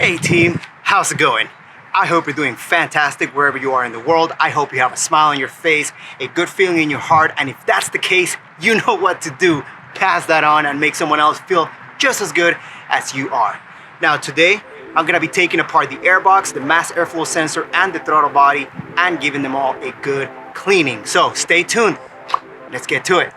Hey team, how's it going? I hope you're doing fantastic wherever you are in the world. I hope you have a smile on your face, a good feeling in your heart, and if that's the case, you know what to do. Pass that on and make someone else feel just as good as you are. Now today, I'm gonna be taking apart the airbox, the mass airflow sensor, and the throttle body, and giving them all a good cleaning. So stay tuned, let's get to it.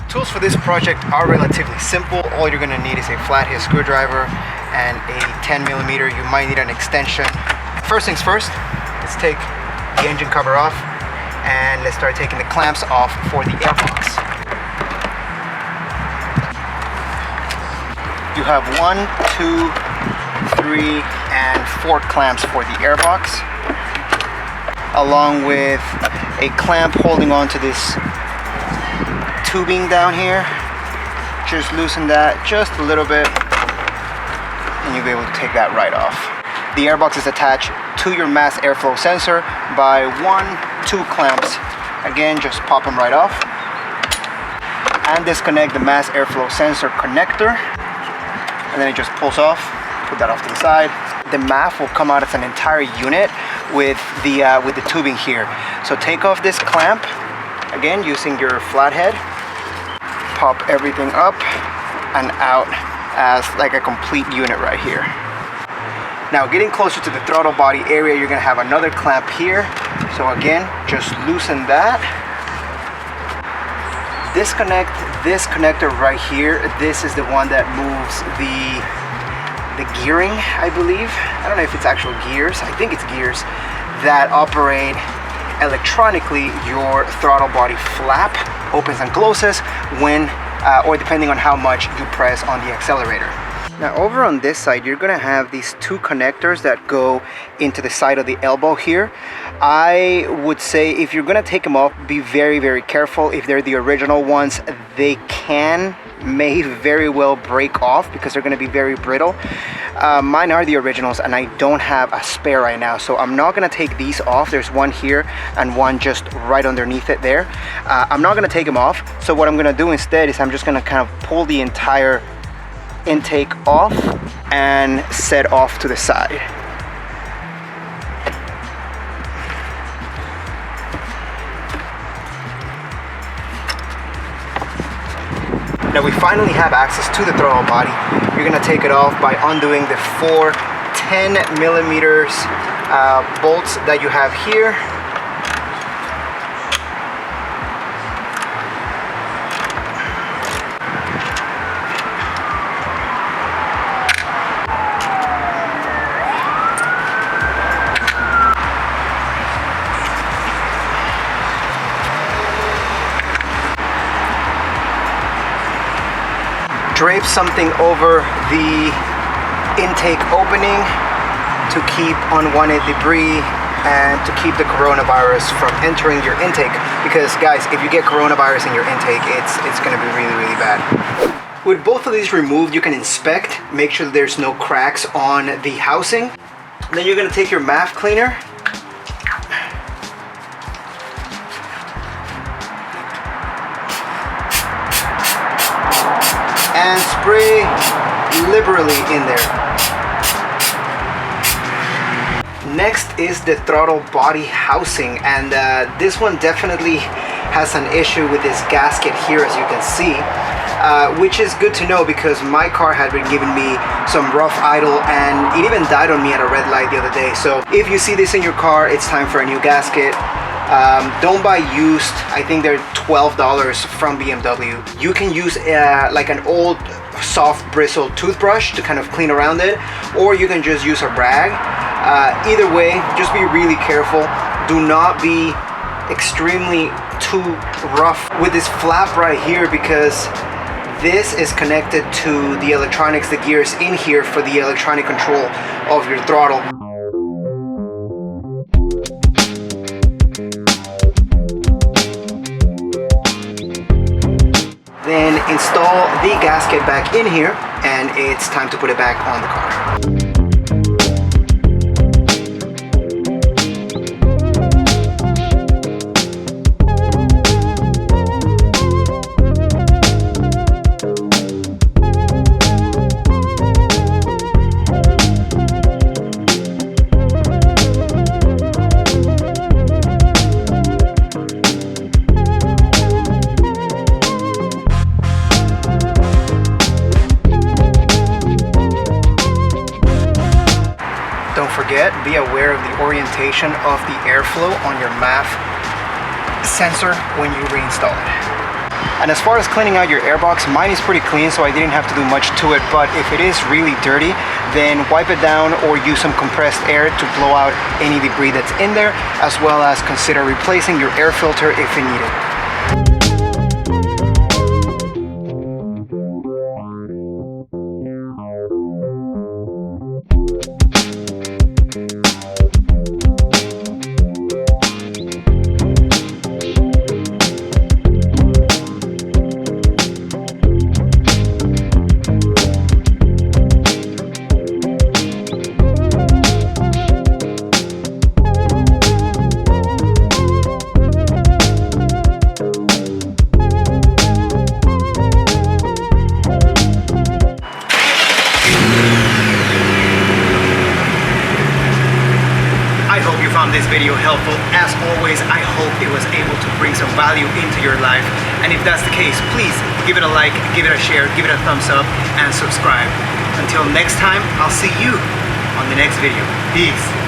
Tools for this project are relatively simple. All you're gonna need is a flathead screwdriver and a 10mm. You might need an extension. First things first, let's take the engine cover off and let's start taking the clamps off for the airbox. You have 1, 2, 3, and 4 clamps for the airbox, along with a clamp holding on to this tubing down here. Just loosen that just a little bit and you'll be able to take that right off. The airbox is attached to your mass airflow sensor by 1, 2 clamps. Again, just pop them right off and disconnect the mass airflow sensor connector, and then it just pulls off. Put that off to the side. The MAF will come out as an entire unit with the tubing here. So take off this clamp, again using your flathead. Pop everything up and out as like a complete unit right here. Now getting closer to the throttle body area, you're gonna have another clamp here. So again, just loosen that. Disconnect this connector right here. This is the one that moves the gearing, I believe. I don't know if it's actual gears. I think it's gears that operate electronically your throttle body flap. Opens and closes when or depending on how much you press on the accelerator. Now over on this side, you're gonna have these 2 connectors that go into the side of the elbow here. I would say if you're gonna take them off, be very, very careful. If they're the original ones, they may very well break off because they're gonna be very brittle. Mine are the originals and I don't have a spare right now, so I'm not gonna take these off. There's one here and one just right underneath it there. I'm not gonna take them off, so what I'm gonna do instead is I'm just gonna kind of pull the entire intake off and set off to the side. Now we finally have access to the throttle body. You're gonna take it off by undoing the 4 10mm bolts that you have here. Drape something over the intake opening to keep unwanted debris and to keep the coronavirus from entering your intake, because guys, if you get coronavirus in your intake, it's gonna be really, really bad. With both of these removed, you can inspect, make sure that there's no cracks on the housing. Then you're gonna take your MAF cleaner and spray liberally in there. Next is the throttle body housing, and this one definitely has an issue with this gasket here, as you can see, which is good to know because my car had been giving me some rough idle and it even died on me at a red light the other day. So if you see this in your car, it's time for a new gasket. Don't buy used. I think they're $12 from BMW. You can use like an old soft bristle toothbrush to kind of clean around it, or you can just use a rag. Either way, just be really careful. Do not be extremely too rough with this flap right here, because this is connected to the electronics, the gears in here for the electronic control of your throttle. Then install the gasket back in here and it's time to put it back on the car. forget, be aware of the orientation of the airflow on your MAF sensor when you reinstall it. And as far as cleaning out your airbox, mine is pretty clean, so I didn't have to do much to it, but if it is really dirty, then wipe it down or use some compressed air to blow out any debris that's in there, as well as consider replacing your air filter if you need it. This video helpful. As always, I hope it was able to bring some value into your life, and if that's the case, please give it a like, give it a share, give it a thumbs up, and subscribe. Until next time, I'll see you on the next video. Peace.